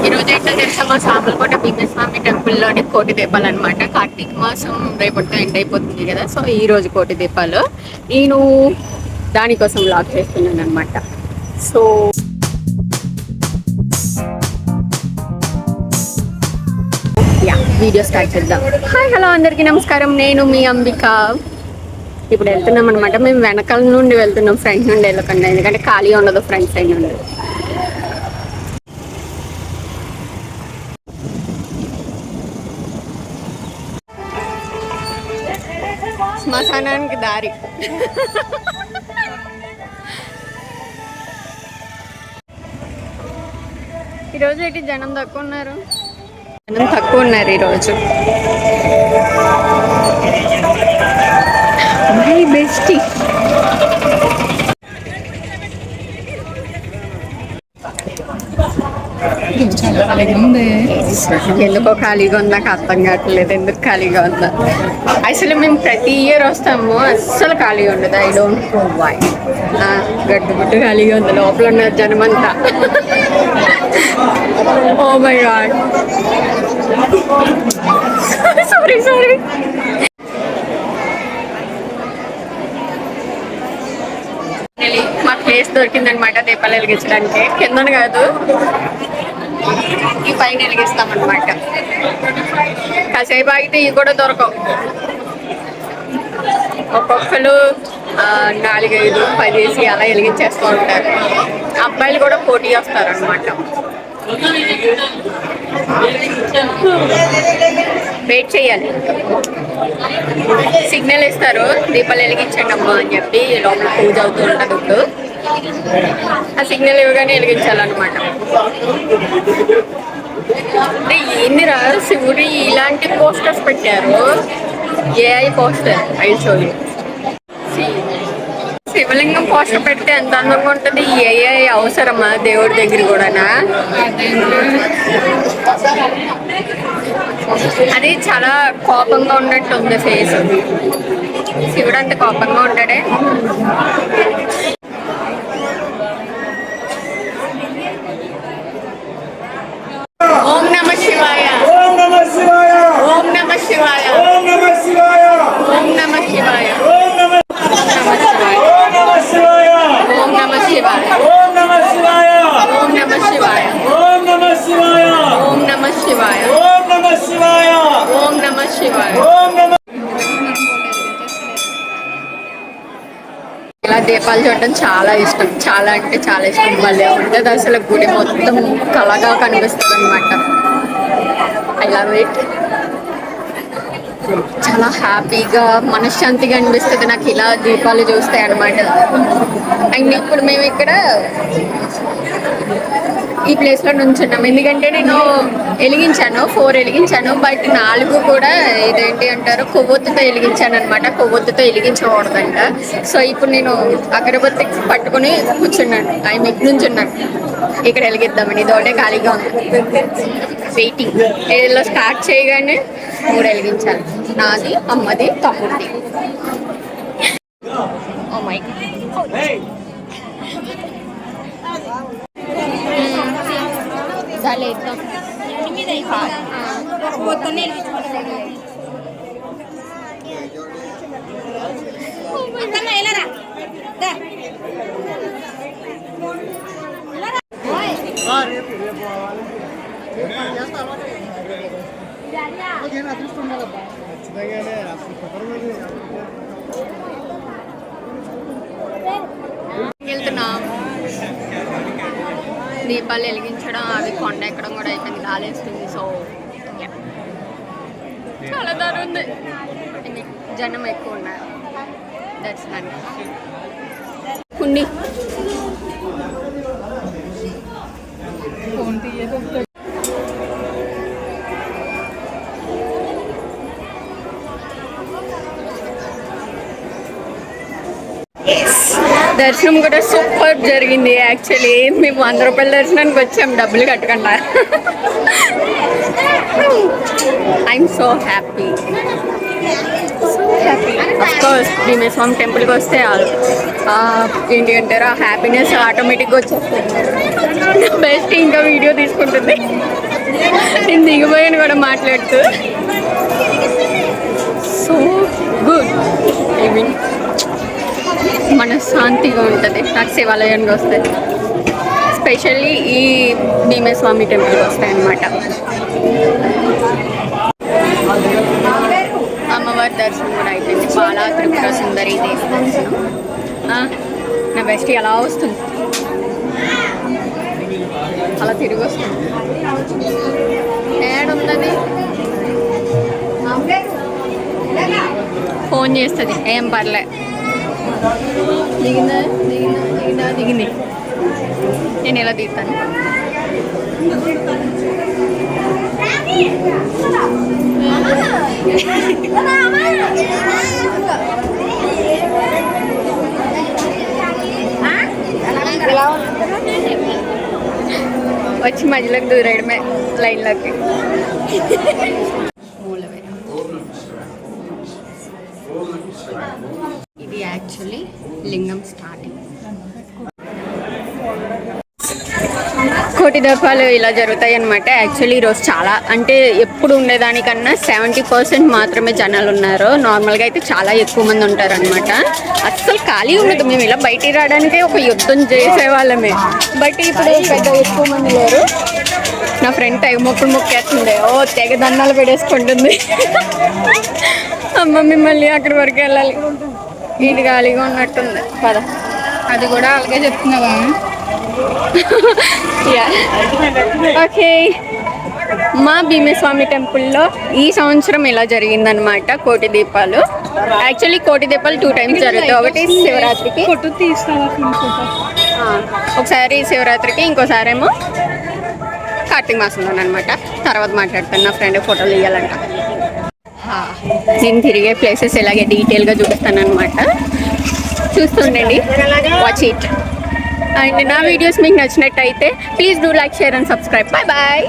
ఈరోజు ఏంటో తెలుసా, మా సామర్లకోట భీమస్వామి టెంపుల్లోని కోటి దీపాలు అనమాట. కార్తీక మాసం రేపటితో ఎండ్ అయిపోతుంది కదా, సో ఈ రోజు కోటి దీపాలు. నేను దానికోసం లాక్ చేస్తున్నాను అనమాట. సో వీడియో స్టార్ట్ చేద్దాం. హాయ్ హలో అందరికీ నమస్కారం, నేను మీ అంబిక. ఇప్పుడు వెళ్తున్నాం అనమాట. మేము వెనకాల నుండి వెళ్తున్నాం, ఫ్రంట్ నుండి వెళ్ళకుండా, ఎందుకంటే ఖాళీ ఉండదు ఫ్రంట్ సైడ్ నుండి. శ్మశానానికి దారి. ఈరోజు ఏంటి జనం తక్కువ ఉన్నారు ఈరోజు. మై బెస్టీ ఎందుకో ఖాళీగా ఉందా, నాకు అర్థం కావట్లేదు ఎందుకు ఖాళీగా ఉందా. అసలు మేము ప్రతి ఇయర్ వస్తాము, అస్సలు ఖాళీగా ఉండదు. I don't know why. గడ్డు గుడ్డు ఖాళీగా ఉంది, లోపల ఉన్న జనమంతా. Oh my god, sorry sorry. మా ప్లేస్ దొరికిందనమాట దీపాలు వెలిగించడానికి. కింద కాదు, ఈ పైన వెలిగిస్తామన్నమాట. కాసేపు ఆగితే ఇవి కూడా దొరకవు. ఒక్కొక్కరు 4, 5, 10 అలా వెలిగించేస్తూ ఉంటారు. అబ్బాయిలు కూడా పోటీ వస్తారు అనమాట. వెయిట్ చేయాలి, సిగ్నల్ ఇస్తారు దీపాలు వెలిగించండి అమ్మా అని చెప్పి. లోపల పూజ అవుతూ ఉంటుంది ఇప్పుడు. ఆ సిగ్నల్ ఇవ్వగానే వెలిగించాలన్నమాట. అంటే ఏందిరా శివుడి ఇలాంటి పోస్టర్స్ పెట్టారు, ఏఐ పోస్టర్. ఐషోలు శివలింగం పోస్టర్ పెడితే ఎంత అందంగా ఉంటుంది. ఏఐ అవసరమా దేవుడి దగ్గర కూడానా? అది చాలా కోపంగా ఉన్నట్టు ఉంది ఫేస్. శివుడు అంత కోపంగా ఉంటాడే. ఓం నమ శివాయ, ఓం నమ శివాయ, ఓం నమ శివాయ, ఓం నమ శివాయ, ఓం నమ శివాయ, ఓం నమ శివాయ, ఓం నమ శివాయ, ఓం నమ శివాయ, ఓం నమ శివాయ, ఓం నమ శివాయ, ఓం నమ శివాయ, ఓం నమ శివాయ, ఓం నమ శివాయ, ఓం నమ శివాయ, ఓం నమ. ఇలా దీపాలు చూడటం చాలా ఇష్టం, చాలా అంటే చాలా ఇష్టం. భలే ఉంటుంది అసలు. గుడి మొత్తం కళగా కనిపిస్తుంది అనమాట. I love it. చాలా హ్యాపీగా మనశ్శాంతిగా అనిపిస్తుంది నాకు ఇలా దీపాలు చూస్తాయి అనమాట. అండ్ ఇప్పుడు మేము ఇక్కడ ఈ ప్లేస్లో నుంచున్నాం, ఎందుకంటే నేను వెలిగించాను 4 వెలిగించాను. బట్ 4 కూడా ఇదేంటి అంటారు, కొవ్వొత్తుతో వెలిగించాను అనమాట. కొవ్వొత్తుతో వెలిగించకూడదంట. సో ఇప్పుడు నేను అగరబత్తి పట్టుకుని కూర్చున్నాను, ఇటు నుంచున్నాను. ఇక్కడ వెలిగిద్దామని. ఇది ఒకటే ఖాళీగా ఉంది, వెయిటింగ్. ఇలా స్టార్ట్ చేయగానే 3 వెలిగించాలి. నాది, అమ్మది, తమ్ముడిది. ఓ మై గాడ్, వెళ్తున్నాం. దీపాలు వెలిగించడం, అవి కొండ ఎక్కడం కూడా అయిపోయింది, గాలేస్తుంది. సో చాలా దారి ఉంది, జనం ఎక్కువ ఉన్నారు. దర్శనానికి కుండి దర్శనం కూడా సూపర్ జరిగింది. యాక్చువల్లీ మేము 100 రూపాయల దర్శనానికి వచ్చాం, డబ్బులు కట్టకుండా. I'm so happy. Of course Bhimeswaram టెంపుల్కి వస్తే ఏంటి అంటారు, ఆ హ్యాపీనెస్ ఆటోమేటిక్గా వచ్చేస్తుంది. బెస్ట్ ఇంకా వీడియో తీసుకుంటుంది. నేను దిగిపోయాను కూడా మాట్లాడుతూ. So good. ఐ మీన్ మనశ్శాంతిగా ఉంటుంది నాకు శివాలయానికి వస్తే. స్పెషల్లీ ఈ భీమస్వామి టెంపుల్కి వస్తాయి అన్నమాట. అమ్మవారి దర్శనం కూడా అయిపోయింది. బాలా త్రిపుర సుందరి దేవి దర్శనం. నా బెస్ట్ ఎలా వస్తుంది, అలా తిరిగి వస్తుంది. ఏడున్నది ఫోన్ చేస్తుంది, ఏం పర్లే. దిగిందా దిగిందా దిగిందా దిగింది. నేను ఎలా దిగుతాను? వచ్చి మధ్యలోకి దూరేయడమే లైన్లోకి. ఇది యాక్చువల్లీ లింగం స్టార్టింగ్. కోటి దీపాలు ఇలా జరుగుతాయి అనమాట. యాక్చువల్లీ ఈరోజు చాలా అంటే ఎప్పుడు ఉండేదానికన్నా 70% మాత్రమే జనాలు ఉన్నారు. నార్మల్గా అయితే చాలా ఎక్కువ మంది ఉంటారు అనమాట. అస్సలు ఖాళీ ఉండదు. మేము ఇలా బయటికి రావడానికే ఒక యుద్ధం చేసేవాళ్ళమే. బట్ ఇప్పుడు పెద్ద ఎక్కువ మంది లేరు. నా ఫ్రెండ్ తెగ మొక్కేస్తుంది. ఓ తెగ దండాలు పెట్టేసుకుంటుంది. అమ్మ మిమ్మల్ని అక్కడి వరకు వెళ్ళాలి, ఇది ఖాళీగా ఉన్నట్టుంది పద. అది కూడా అలాగే చెప్తున్నావా? ఓకే. మా భీమస్వామి టెంపుల్లో ఈ సంవత్సరం ఇలా జరిగిందనమాట కోటి దీపాలు. యాక్చువల్లీ కోటి దీపాలు 2 times జరుగుతాయి. ఒకటి శివరాత్రికి, ఒకసారి శివరాత్రికి, ఇంకోసారి ఏమో కార్తీక మాసంలోనమాట. తర్వాత మాట్లాడుతాను. నా ఫ్రెండ్ ఫోటోలు తీయాలంట. నేను తిరిగే ప్లేసెస్ ఇలాగే డీటెయిల్గా చూపిస్తాను అనమాట. చూస్తుండండి, వాచ్ ఇట్. అండ్ నా వీడియోస్ మీకు నచ్చినట్టయితే please do like, share and subscribe. Bye bye.